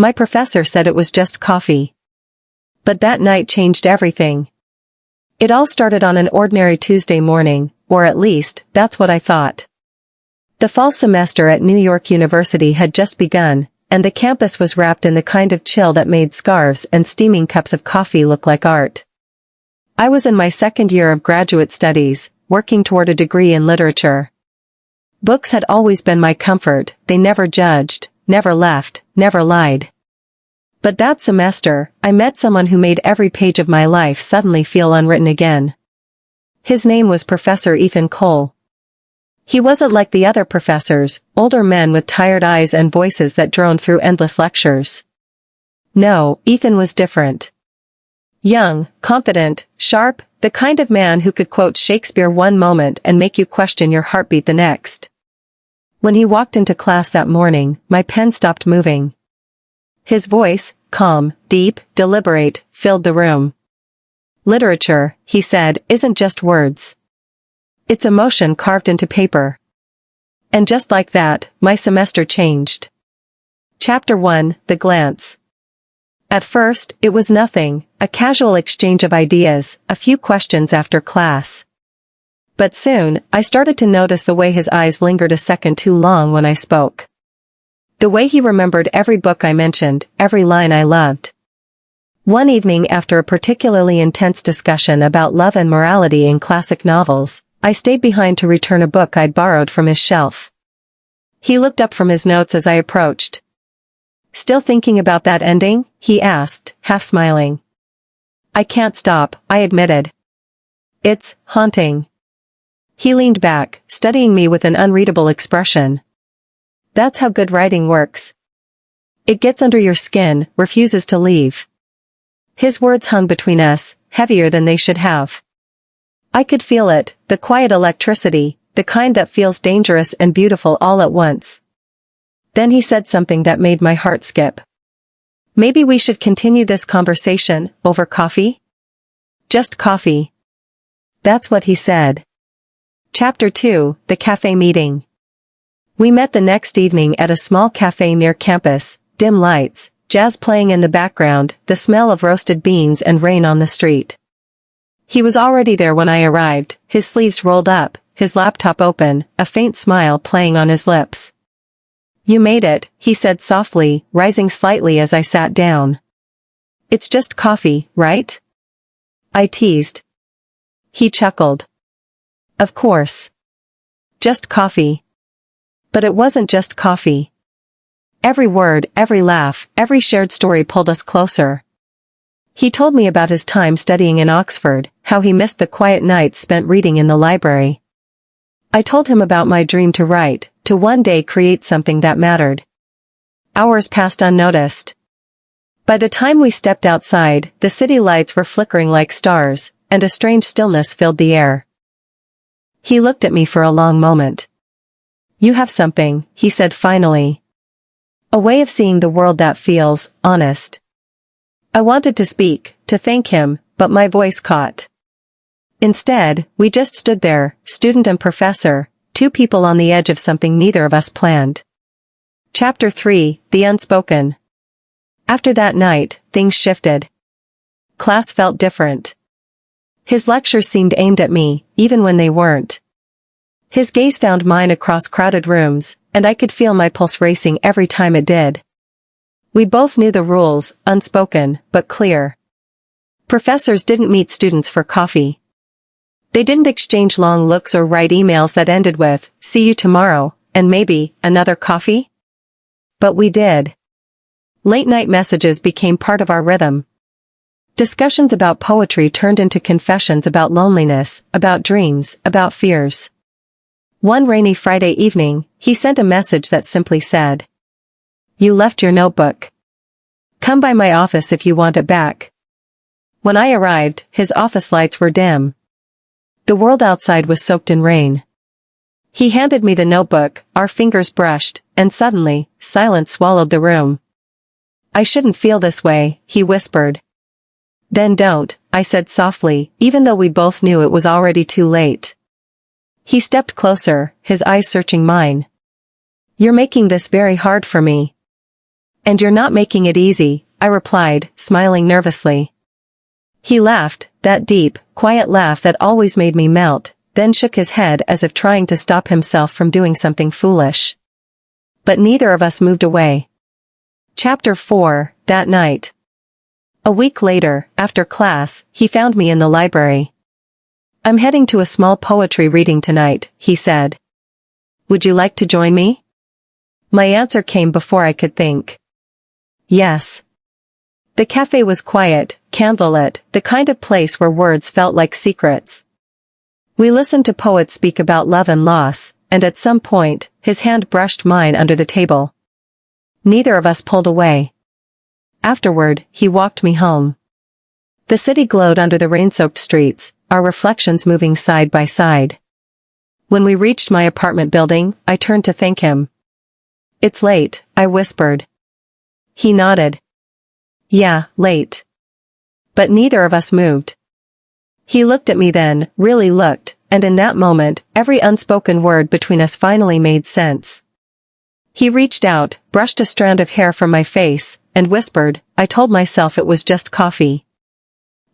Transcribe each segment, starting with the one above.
My professor said it was just coffee. But that night changed everything. It all started on an ordinary Tuesday morning, or at least, that's what I thought. The fall semester at New York University had just begun, and the campus was wrapped in the kind of chill that made scarves and steaming cups of coffee look like art. I was in my second year of graduate studies, working toward a degree in literature. Books had always been my comfort, they never judged, never left, never lied. But that semester, I met someone who made every page of my life suddenly feel unwritten again. His name was Professor Ethan Cole. He wasn't like the other professors, older men with tired eyes and voices that droned through endless lectures. No, Ethan was different. Young, confident, sharp, the kind of man who could quote Shakespeare one moment and make you question your heartbeat the next. When he walked into class that morning, my pen stopped moving. His voice, calm, deep, deliberate, filled the room. Literature, he said, isn't just words. It's emotion carved into paper. And just like that, my semester changed. Chapter 1, The Glance. At first, it was nothing, a casual exchange of ideas, a few questions after class. But soon, I started to notice the way his eyes lingered a second too long when I spoke. The way he remembered every book I mentioned, every line I loved. One evening after a particularly intense discussion about love and morality in classic novels, I stayed behind to return a book I'd borrowed from his shelf. He looked up from his notes as I approached. "Still thinking about that ending?" he asked, half smiling. "I can't stop," I admitted. "It's haunting." He leaned back, studying me with an unreadable expression. That's how good writing works. It gets under your skin, refuses to leave. His words hung between us, heavier than they should have. I could feel it, the quiet electricity, the kind that feels dangerous and beautiful all at once. Then he said something that made my heart skip. "Maybe we should continue this conversation, over coffee?" "Just coffee." That's what he said. Chapter 2, The Cafe Meeting. We met the next evening at a small cafe near campus, dim lights, jazz playing in the background, the smell of roasted beans and rain on the street. He was already there when I arrived, his sleeves rolled up, his laptop open, a faint smile playing on his lips. "You made it," he said softly, rising slightly as I sat down. "It's just coffee, right?" I teased. He chuckled. "Of course. Just coffee." But it wasn't just coffee. Every word, every laugh, every shared story pulled us closer. He told me about his time studying in Oxford, how he missed the quiet nights spent reading in the library. I told him about my dream to write, to one day create something that mattered. Hours passed unnoticed. By the time we stepped outside, the city lights were flickering like stars, and a strange stillness filled the air. He looked at me for a long moment. "You have something," he said finally. "A way of seeing the world that feels honest." I wanted to speak, to thank him, but my voice caught. Instead, we just stood there, student and professor, two people on the edge of something neither of us planned. Chapter 3, The Unspoken. After that night, things shifted. Class felt different. His lectures seemed aimed at me, even when they weren't. His gaze found mine across crowded rooms, and I could feel my pulse racing every time it did. We both knew the rules, unspoken, but clear. Professors didn't meet students for coffee. They didn't exchange long looks or write emails that ended with, "See you tomorrow," and maybe, another coffee? But we did. Late-night messages became part of our rhythm. Discussions about poetry turned into confessions about loneliness, about dreams, about fears. One rainy Friday evening, he sent a message that simply said, "You left your notebook. Come by my office if you want it back." When I arrived, his office lights were dim. The world outside was soaked in rain. He handed me the notebook, our fingers brushed, and suddenly, silence swallowed the room. "I shouldn't feel this way," he whispered. "Then don't," I said softly, even though we both knew it was already too late. He stepped closer, his eyes searching mine. "You're making this very hard for me." And you're not making it easy, I replied, smiling nervously. He laughed, that deep, quiet laugh that always made me melt, then shook his head as if trying to stop himself from doing something foolish. But neither of us moved away. Chapter 4, that night. A week later, after class, he found me in the library. I'm heading to a small poetry reading tonight, he said. Would you like to join me? My answer came before I could think. Yes. The cafe was quiet, candlelit, the kind of place where words felt like secrets. We listened to poets speak about love and loss, and at some point, his hand brushed mine under the table. Neither of us pulled away. Afterward, he walked me home. The city glowed under the rain-soaked streets, our reflections moving side by side. When we reached my apartment building, I turned to thank him. It's late, I whispered. He nodded. Yeah, late. But neither of us moved. He looked at me then, really looked, and in that moment, every unspoken word between us finally made sense. He reached out, brushed a strand of hair from my face, and whispered, I told myself it was just coffee.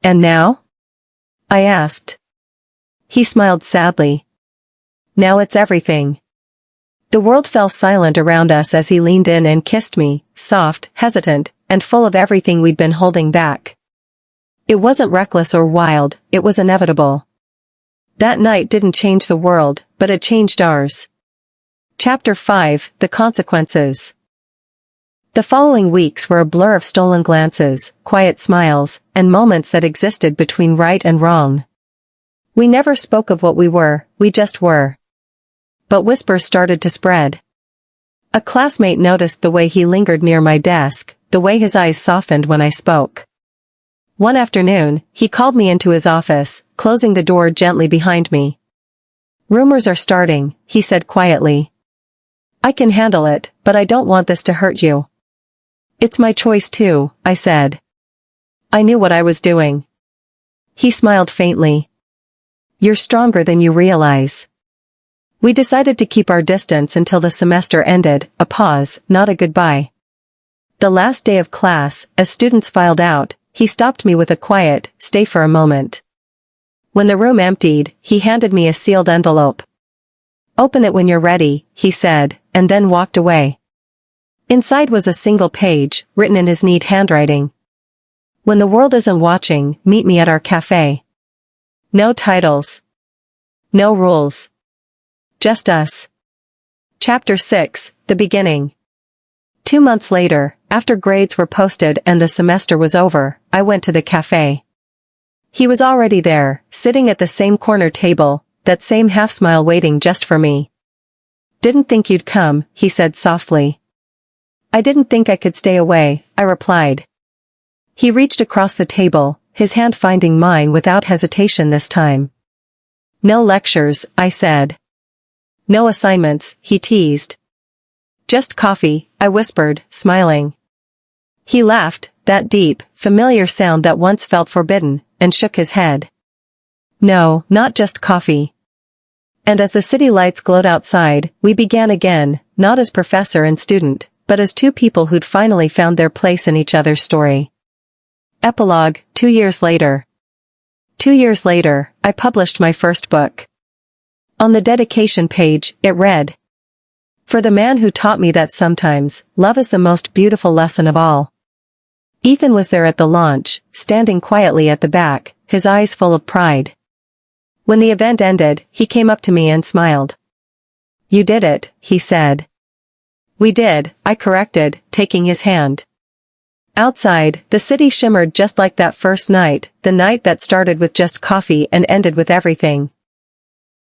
And now? I asked. He smiled sadly. Now it's everything. The world fell silent around us as he leaned in and kissed me, soft, hesitant, and full of everything we'd been holding back. It wasn't reckless or wild, it was inevitable. That night didn't change the world, but it changed ours. Chapter 5, The Consequences. The following weeks were a blur of stolen glances, quiet smiles, and moments that existed between right and wrong. We never spoke of what we were, we just were. But whispers started to spread. A classmate noticed the way he lingered near my desk, the way his eyes softened when I spoke. One afternoon, he called me into his office, closing the door gently behind me. Rumors are starting, he said quietly. I can handle it, but I don't want this to hurt you. It's my choice too, I said. I knew what I was doing. He smiled faintly. You're stronger than you realize. We decided to keep our distance until the semester ended, a pause, not a goodbye. The last day of class, as students filed out, he stopped me with a quiet, stay for a moment. When the room emptied, he handed me a sealed envelope. Open it when you're ready, he said, and then walked away. Inside was a single page, written in his neat handwriting. When the world isn't watching, meet me at our cafe. No titles. No rules. Just us. Chapter 6, The Beginning. 2 months later, after grades were posted and the semester was over, I went to the cafe. He was already there, sitting at the same corner table, that same half-smile waiting just for me. Didn't think you'd come, he said softly. I didn't think I could stay away, I replied. He reached across the table, his hand finding mine without hesitation this time. No lectures, I said. No assignments, he teased. Just coffee, I whispered, smiling. He laughed, that deep, familiar sound that once felt forbidden, and shook his head. No, not just coffee. And as the city lights glowed outside, we began again, not as professor and student, but as two people who'd finally found their place in each other's story. Epilogue, 2 years later. 2 years later, I published my first book. On the dedication page, it read, For the man who taught me that sometimes, love is the most beautiful lesson of all. Ethan was there at the launch, standing quietly at the back, his eyes full of pride. When the event ended, he came up to me and smiled. You did it, he said. We did, I corrected, taking his hand. Outside, the city shimmered just like that first night, the night that started with just coffee and ended with everything.